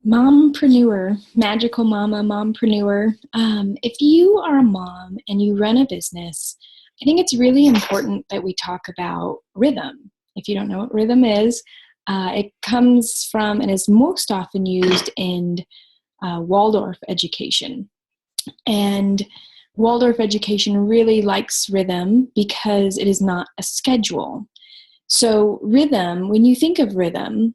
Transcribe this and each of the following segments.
Mompreneur, magical mama, mompreneur. If you are a mom and you run a business, I think it's really important that we talk about rhythm. If you don't know what rhythm is, it comes from and is most often used in Waldorf education. And Waldorf education really likes rhythm because it is not a schedule. So, rhythm, when you think of rhythm,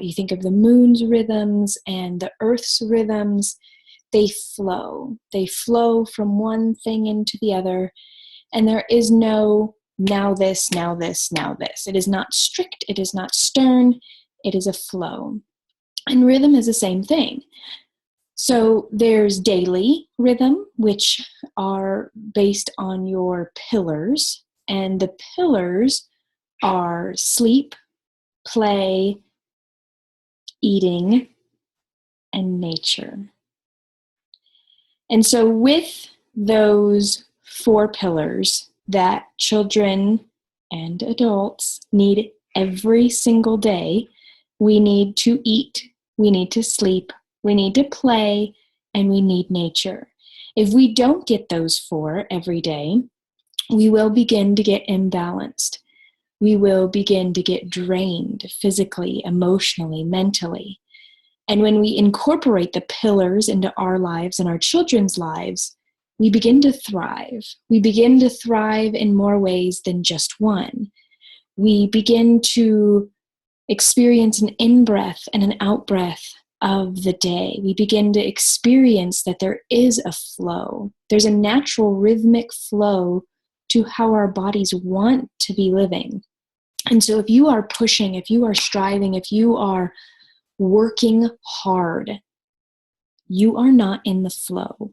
you think of the moon's rhythms and the earth's rhythms. They flow. They flow from one thing into the other. And there is no now this, now this, now this. It is not strict. It is not stern. It is a flow. And rhythm is the same thing. So there's daily rhythm, which are based on your pillars. And the pillars are sleep, play, eating, and nature. And so with those four pillars that children and adults need every single day, we need to eat, we need to sleep, we need to play, and we need nature. If we don't get those four every day, we will begin to get imbalanced. We will begin to get drained physically, emotionally, mentally. And when we incorporate the pillars into our lives and our children's lives, we begin to thrive. We begin to thrive in more ways than just one. We begin to experience an in-breath and an out-breath of the day. We begin to experience that there is a flow. There's a natural rhythmic flow to how our bodies want to be living. And so if you are pushing, if you are striving, if you are working hard, you are not in the flow.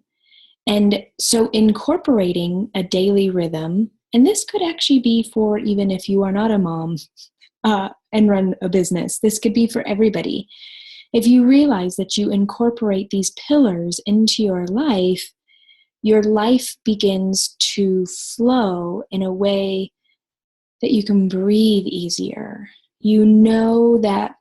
And so incorporating a daily rhythm, and this could actually be for even if you are not a mom and run a business, this could be for everybody. If you realize that you incorporate these pillars into your life begins to flow in a way that you can breathe easier. You know that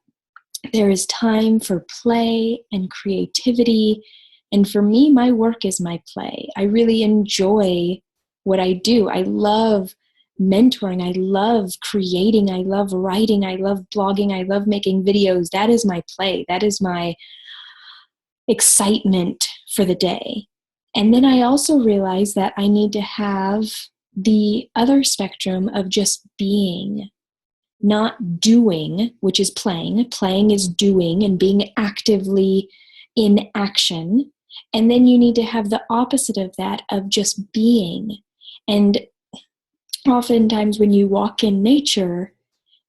there is time for play and creativity. And for me, my work is my play. I really enjoy what I do. I love mentoring. I love creating. I love writing. I love blogging. I love making videos. That is my play. That is my excitement for the day. And then I also realize that I need to have the other spectrum of just being, not doing, which is playing. Playing is doing and being actively in action. And then you need to have the opposite of that, of just being. And oftentimes when you walk in nature,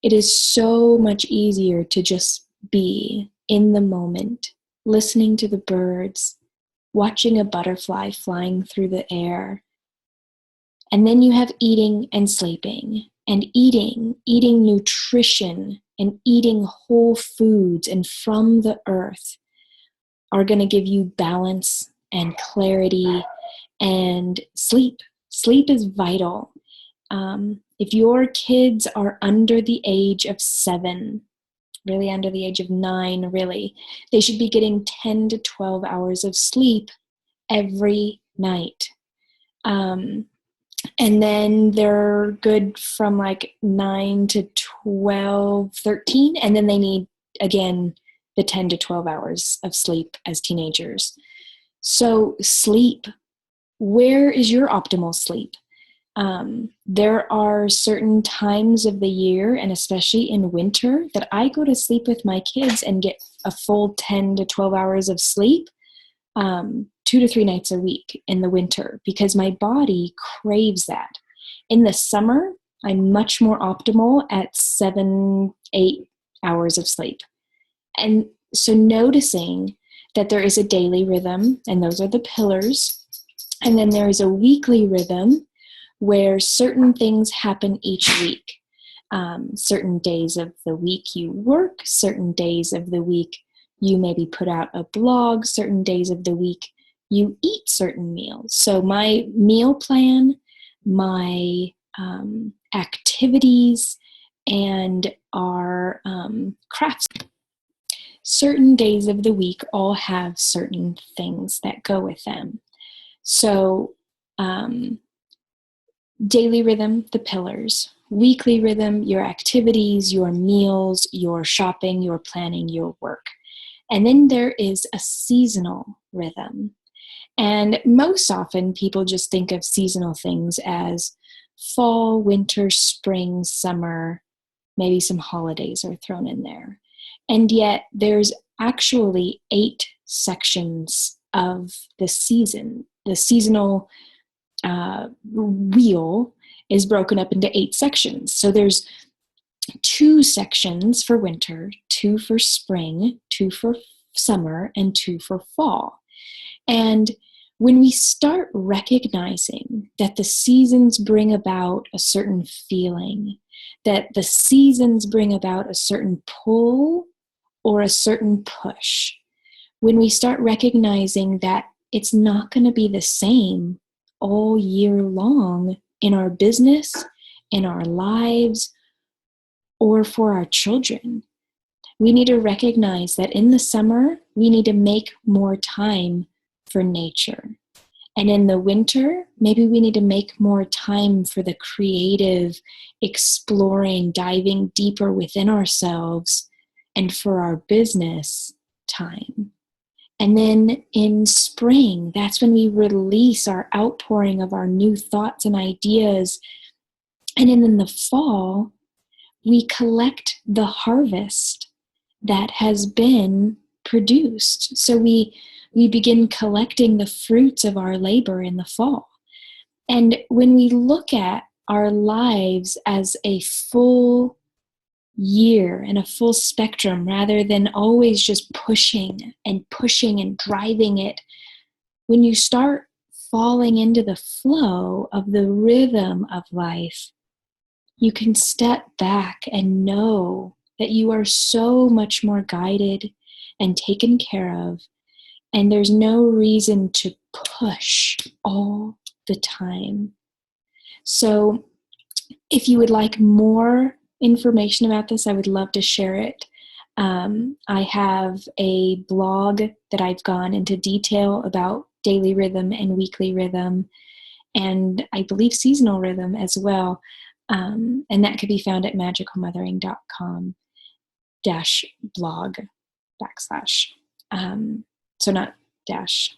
it is so much easier to just be in the moment, listening to the birds, watching a butterfly flying through the air. And then you have eating and sleeping. And eating nutrition and eating whole foods and from the earth are going to give you balance and clarity and sleep. Sleep is vital. If your kids are under the age of 7, really under the age of 9, really, they should be getting 10 to 12 hours of sleep every night. And then they're good from like 9 to 12, 13. And then they need, again, the 10 to 12 hours of sleep as teenagers. So sleep, where is your optimal sleep? There are certain times of the year, and especially in winter, that I go to sleep with my kids and get a full 10 to 12 hours of sleep. 2 to 3 nights a week in the winter because my body craves that. In the summer, I'm much more optimal at 7, 8 hours of sleep. And so noticing that there is a daily rhythm, and those are the pillars, and then there is a weekly rhythm where certain things happen each week. Certain days of the week you work, certain days of the week you maybe put out a blog, certain days of the week you eat certain meals. So my meal plan, my activities, and our crafts. certain days of the week all have certain things that go with them. So, daily rhythm, the pillars. Weekly rhythm, your activities, your meals, your shopping, your planning, your work. And then there is a seasonal rhythm. And most often people just think of seasonal things as fall, winter, spring, summer, maybe some holidays are thrown in there. And yet there's actually 8 sections of the season. The seasonal wheel is broken up into 8 sections. So there's 2 sections for winter, 2 for spring, 2 for summer, and 2 for fall. And when we start recognizing that the seasons bring about a certain feeling, that the seasons bring about a certain pull or a certain push, when we start recognizing that it's not going to be the same all year long in our business, in our lives, or for our children, we need to recognize that in the summer, we need to make more time for nature. And in the winter, maybe we need to make more time for the creative, exploring, diving deeper within ourselves, and for our business time. And then in spring, that's when we release our outpouring of our new thoughts and ideas. And then in the fall, we collect the harvest that has been produced. So we begin collecting the fruits of our labor in the fall. And when we look at our lives as a full year and a full spectrum, rather than always just pushing and driving it, when you start falling into the flow of the rhythm of life, you can step back and know that you are so much more guided and taken care of, and there's no reason to push all the time. So if you would like more information about this, I would love to share it. I have a blog that I've gone into detail about daily rhythm and weekly rhythm, and I believe seasonal rhythm as well. And that could be found at magicalmothering.com/blog / so not dash,